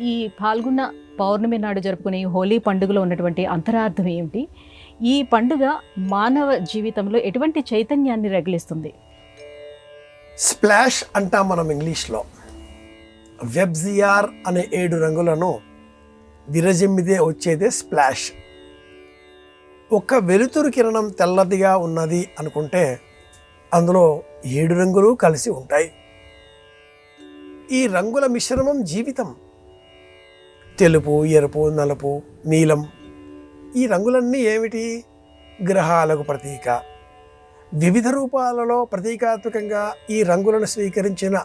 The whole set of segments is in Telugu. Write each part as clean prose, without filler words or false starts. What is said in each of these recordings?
ఈ పాల్గొన్న పౌర్ణమి నాడు జరుపుకునే ఈ హోలీ పండుగలో ఉన్నటువంటి అంతరార్థం ఏమిటి? ఈ పండుగ మానవ జీవితంలో ఎటువంటి చైతన్యాన్ని రగిలిస్తుంది? స్ప్లాష్ అంటాం మనం ఇంగ్లీష్లో. వెబ్జిఆర్ అనే 7 రంగులను విరజిమ్మిదే వచ్చేదే స్ప్లాష్. ఒక వెలుతురు కిరణం తెల్లదిగా ఉన్నది అనుకుంటే అందులో 7 రంగులు కలిసి ఉంటాయి. ఈ రంగుల మిశ్రమం జీవితం. తెలుపు, ఎరుపు, నలుపు, నీలం, ఈ రంగులన్నీ ఏమిటి? గ్రహాలకు ప్రతీక. వివిధ రూపాలలో ప్రతీకాత్మకంగా ఈ రంగులను స్వీకరించిన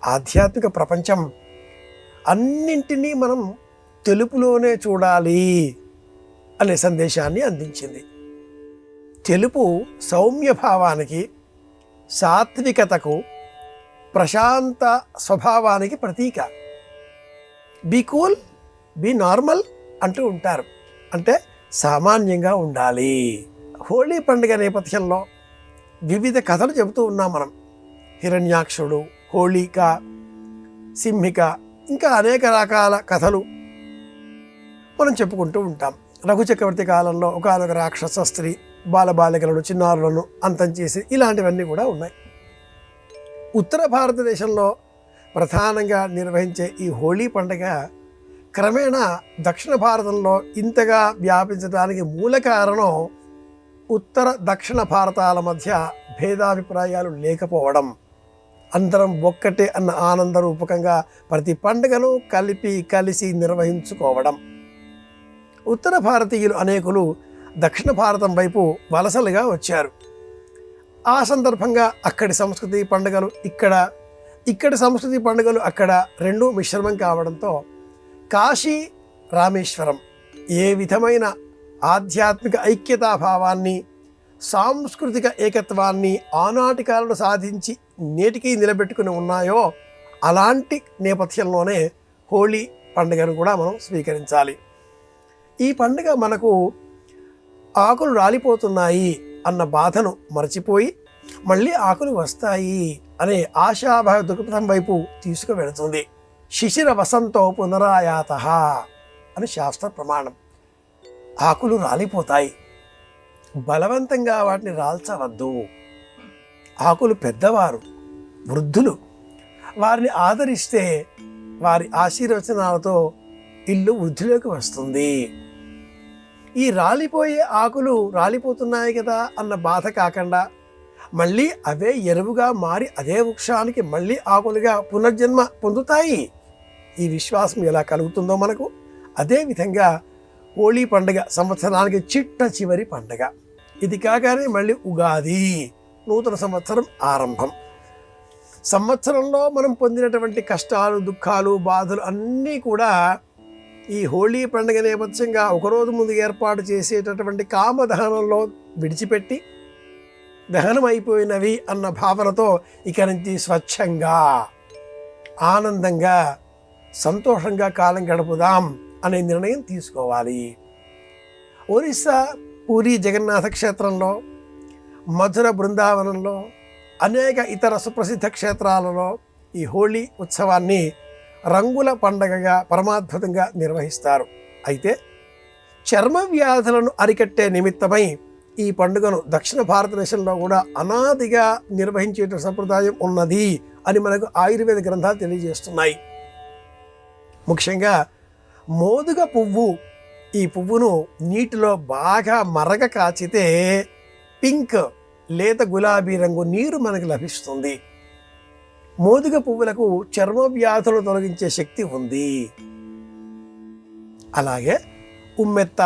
ఆధ్యాత్మిక ప్రపంచం అన్నింటినీ మనం తెలుపులోనే చూడాలి అనే సందేశాన్ని అందించింది. తెలుపు సౌమ్య భావానికి, సాత్వికతకు, ప్రశాంత స్వభావానికి ప్రతీక. బీ కూల్, బీ నార్మల్ అంటూ ఉంటారు. అంటే సామాన్యంగా ఉండాలి. హోళీ పండుగ నేపథ్యంలో వివిధ కథలు చెబుతూ ఉన్నాం మనం. హిరణ్యాక్షుడు, హోళిక, సింహిక, ఇంకా అనేక రకాల కథలు మనం చెప్పుకుంటూ ఉంటాం. రఘు చక్రవర్తి కాలంలో ఒకానొక రాక్షస స్త్రీ బాలబాలికలను, చిన్నారులను అంతం చేసి ఇలాంటివన్నీ కూడా ఉన్నాయి. ఉత్తర భారతదేశంలో ప్రధానంగా నిర్వహించే ఈ హోళీ పండుగ క్రమేణా దక్షిణ భారతంలో ఇంతగా వ్యాపించడానికి మూల కారణం ఉత్తర దక్షిణ భారతాల మధ్య భేదాభిప్రాయాలు లేకపోవడం. అందరం ఒక్కటే అన్న ఆనందరూపకంగా ప్రతి పండుగను కలిసి నిర్వహించుకోవడం. ఉత్తర భారతీయులు అనేకులు దక్షిణ భారతం వైపు వలసలుగా వచ్చారు. ఆ సందర్భంగా అక్కడి సంస్కృతి పండుగలు ఇక్కడి సంస్కృతి పండుగలు అక్కడ రెండూ మిశ్రమం కావడంతో కాశీ, రామేశ్వరం ఏ విధమైన ఆధ్యాత్మిక ఐక్యతాభావాన్ని, సాంస్కృతిక ఏకత్వాన్ని ఆనాటి కాలంలో సాధించి నేటికి నిలబెట్టుకుని ఉన్నాయో అలాంటి నేపథ్యంలోనే హోళీ పండుగను కూడా మనం స్వీకరించాలి. ఈ పండుగ మనకు ఆకులు రాలిపోతున్నాయి అన్న బాధను మరచిపోయి మళ్ళీ ఆకులు వస్తాయి అనే ఆశాభావ దృక్పథం వైపు తీసుకువెళుతుంది. శిశిర వసంతో పునరాయాత అని శాస్త్ర ప్రమాణం. ఆకులు రాలిపోతాయి, బలవంతంగా వాటిని రాల్చవద్దు. ఆకులు పెద్దవారు, వృద్ధులు, వారిని ఆదరిస్తే వారి ఆశీర్వచనాలతో ఇల్లు వృద్ధిలోకి వస్తుంది. ఈ రాలిపోయే ఆకులు రాలిపోతున్నాయి కదా అన్న బాధ కాకుండా మళ్ళీ అవే ఎరువుగా మారి అదే వృక్షానికి మళ్ళీ ఆకులుగా పునర్జన్మ పొందుతాయి. ఈ విశ్వాసం ఎలా కలుగుతుందో మనకు, అదేవిధంగా హోళీ పండుగ సంవత్సరానికి చిట్ట చివరి పండుగ. ఇది కాగానే మళ్ళీ ఉగాది, నూతన సంవత్సరం ఆరంభం. సంవత్సరంలో మనం పొందినటువంటి కష్టాలు, దుఃఖాలు, బాధలు అన్నీ కూడా ఈ హోళీ పండుగ నేపథ్యంగా ఒకరోజు ముందు ఏర్పాటు చేసేటటువంటి కామదహనంలో విడిచిపెట్టి దహనం అయిపోయినవి అన్న భావనతో ఇక నుంచి స్వచ్ఛంగా, ఆనందంగా, సంతోషంగా కాలం గడుపుదాం అనే నిర్ణయం తీసుకోవాలి. ఒరిస్సా పూరి జగన్నాథ క్షేత్రంలో, మధుర బృందావనంలో, అనేక ఇతర సుప్రసిద్ధ క్షేత్రాలలో ఈ హోళీ ఉత్సవాన్ని రంగుల పండగగా పరమాద్భుతంగా నిర్వహిస్తారు. అయితే చర్మ వ్యాధులను అరికట్టే నిమిత్తమై ఈ పండుగను దక్షిణ భారతదేశంలో కూడా అనాదిగా నిర్వహించే సంప్రదాయం ఉన్నది అని మనకు ఆయుర్వేద గ్రంథాలు తెలియజేస్తున్నాయి. ముఖ్యంగా మోదుగ పువ్వు, ఈ పువ్వును నీటిలో బాగా మరగ కాచితే పింక్, లేత గులాబీ రంగు నీరు మనకు లభిస్తుంది. మోదుగ పువ్వులకు చర్మ వ్యాధులను తొలగించే శక్తి ఉంది. అలాగే ఉమ్మెత్త,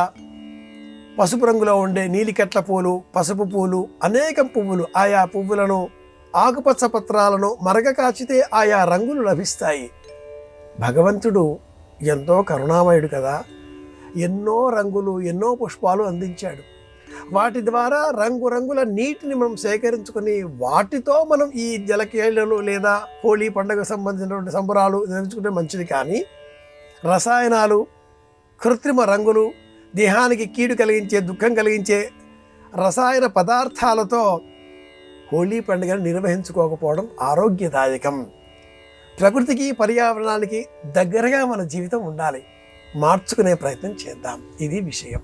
పసుపు రంగులో ఉండే నీలికట్ల పూలు, పసుపు పూలు, అనేక పువ్వులు, ఆయా పువ్వులను, ఆకుపచ్చ పత్రాలను మరగ కాచితే ఆయా రంగులు లభిస్తాయి. భగవంతుడు ఎంతో కరుణామయుడు కదా, ఎన్నో రంగులు, ఎన్నో పుష్పాలు అందించాడు. వాటి ద్వారా రంగురంగుల నీటిని మనం సేకరించుకొని వాటితో మనం ఈ జలకేళలు లేదా హోళీ పండుగకు సంబంధించినటువంటి సంబరాలు నిర్వహించుకుంటే మంచిది. కానీ రసాయనాలు, కృత్రిమ రంగులు, దేహానికి కీడు కలిగించే, దుఃఖం కలిగించే రసాయన పదార్థాలతో హోళీ పండుగను నిర్వహించుకోకపోవడం ఆరోగ్యదాయకం. ప్రకృతికి పర్యావరణానికి దగ్గరగా మన జీవితం ఉండాలి. మార్చుకునే ప్రయత్నం చేద్దాం. ఇది విషయం.